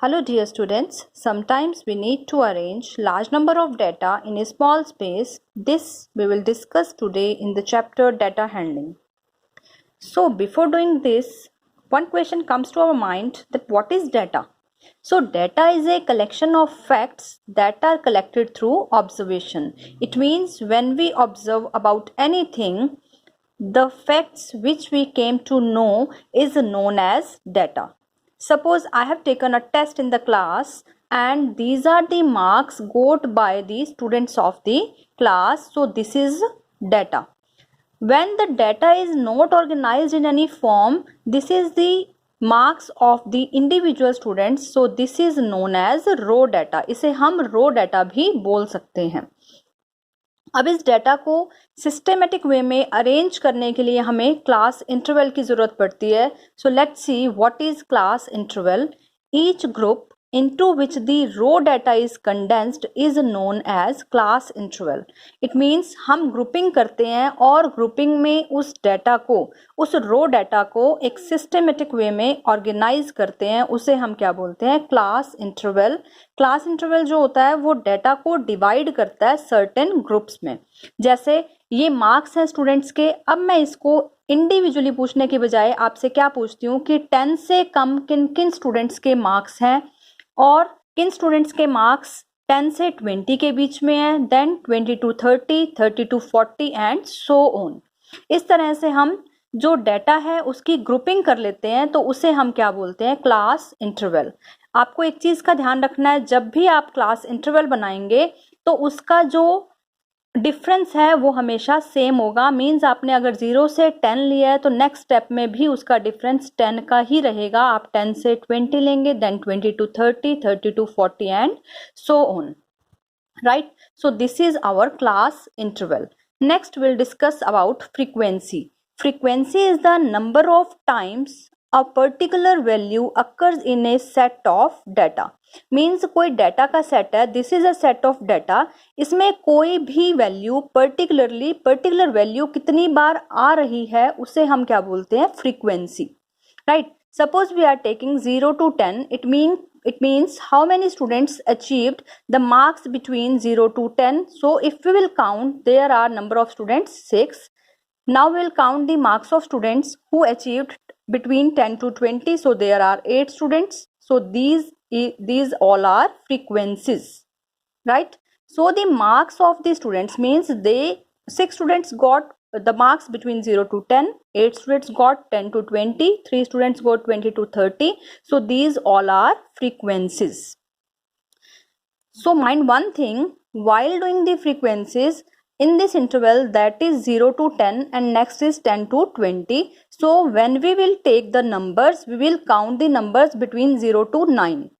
Hello dear students, sometimes we need to arrange large number of data in a small space. This we will discuss today in the chapter data handling. So before doing this, one question comes to our mind that what is data? So data is a collection of facts that are collected through observation. It means when we observe about anything, the facts which we came to know is known as data. Suppose I have taken a test in the class and these are the marks got by the students of the class. So this is data. When the data is not organized in any form, this is the marks of the individual students. So this is known as raw data. इसे हम raw data भी बोल सकते हैं. अब इस data को systematic वे में अरेंज करने के लिए हमें क्लास इंटरवल की जरूरत पड़ती है. So let's see what is class interval. Each group into which the raw data is condensed is known as class interval. It means हम ग्रुपिंग करते हैं और ग्रुपिंग में उस डाटा को, उस रो डाटा को एक सिस्टेमेटिक वे में ऑर्गेनाइज करते हैं. उसे हम क्या बोलते हैं? Class interval. क्लास इंटरवल जो होता है वो डाटा को डिवाइड करता है सर्टेन ग्रुप्स में. जैसे ये मार्क्स हैं स्टूडेंट्स के. अब मैं इसको इंडिविजुअली पूछने के बजाय आपसे क्या पूछती हूँ कि 10 से कम किन किन स्टूडेंट्स के मार्क्स हैं और किन स्टूडेंट्स के मार्क्स 10 से 20 के बीच में है, then 20 to 30, 30 to 40 and so on. इस तरह से हम जो डाटा है उसकी ग्रुपिंग कर लेते हैं, तो उसे हम क्या बोलते हैं? Class interval. आपको एक चीज का ध्यान रखना है, जब भी आप क्लास इंटरवल बनाएंगे तो उसका जो डिफरेंस है वो हमेशा सेम होगा. मींस आपने अगर 0 से 10 लिया है तो नेक्स्ट स्टेप में भी उसका डिफरेंस 10 का ही रहेगा. आप 10 से 20 लेंगे, then 20 to 30, 30 to 40 and so on. Right. So this is our class interval. Next will discuss about frequency. Frequency is the number of times a particular value occurs in a set of data. Means कोई data का set है, this is a set of data. इसमें कोई भी value particular value कितनी बार आ रही है उसे हम क्या बोलते हैं? Frequency. Right. Suppose we are taking 0 to 10. It means how many students achieved the marks between 0 to 10. So if we will count, there are number of students 6. Now we will count the marks of students who achieved between 10 to 20. So there are 8 students. So these all are frequencies, right? So the marks of the students means 6 students got the marks between 0 to 10, 8 students got 10 to 20, 3 students got 20 to 30. So these all are frequencies. So mind one thing, while doing the frequencies in this interval, that is 0 to 10 and next is 10 to 20. So when we will take the numbers, we will count the numbers between 0 to 9.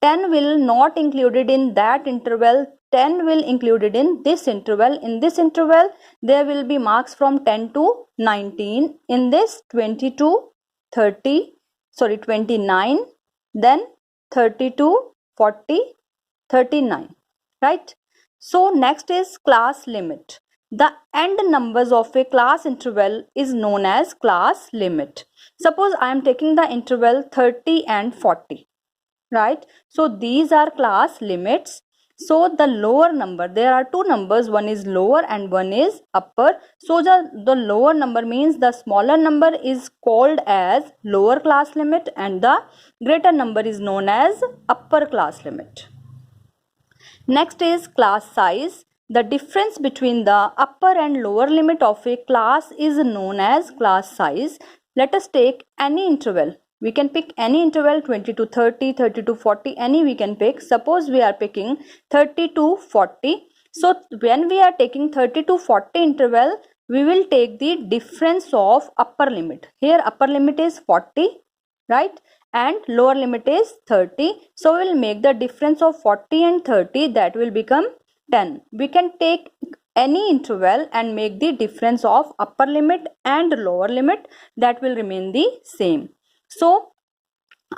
10 will not included in that interval. 10 will included in this interval. In this interval, there will be marks from 10 to 19. In this 20 to 29, then 30 to 40, 39, right? So next is class limit. The end numbers of a class interval is known as class limit. Suppose I am taking the interval 30 and 40, right? So these are class limits. So the lower number, there are two numbers, one is lower and one is upper. So the lower number means the smaller number is called as lower class limit and the greater number is known as upper class limit. Next is class size. The difference between the upper and lower limit of a class is known as class size. Let us take any interval. We can pick any interval 20 to 30, 30 to 40, any we can pick. Suppose we are picking 30 to 40. So when we are taking 30 to 40 interval, we will take the difference of upper limit. Here upper limit is 40, right? And lower limit is 30. So we will make the difference of 40 and 30, that will become 10. We can take any interval and make the difference of upper limit and lower limit, that will remain the same. So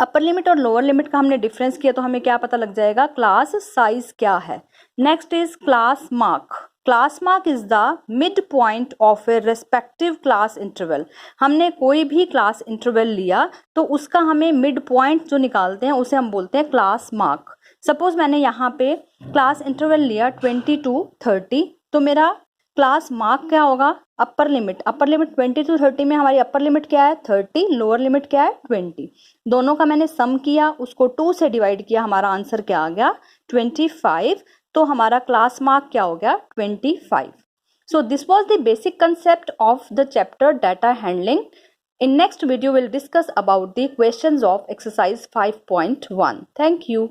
upper limit और lower limit का हमने difference किया तो हमें क्या पता लग जाएगा? क्लास साइज क्या है. Next is class mark. Class mark is the mid point of A respective class interval. हमने कोई भी क्लास इंटरवल लिया तो उसका हमें मिड पॉइंट जो निकालते हैं उसे हम बोलते हैं क्लास मार्क। सपोज मैंने यहाँ पे क्लास इंटरवल लिया 20 to 30, तो मेरा क्लास मार्क क्या होगा? अपर लिमिट 20 to 30 में हमारी अपर लिमिट क्या है? 30, लोअर लिमिट क्या है? 20। दोनों का मैंने सम किया, उसको 2 से डिवाइड किया, हमारा आंसर क्या आ गया? 25। तो हमारा क्लास मार्क क्या हो गया? 25। So this was the basic concept of the chapter data handling. In next video we'll discuss about the questions of exercise 5.1. Thank you.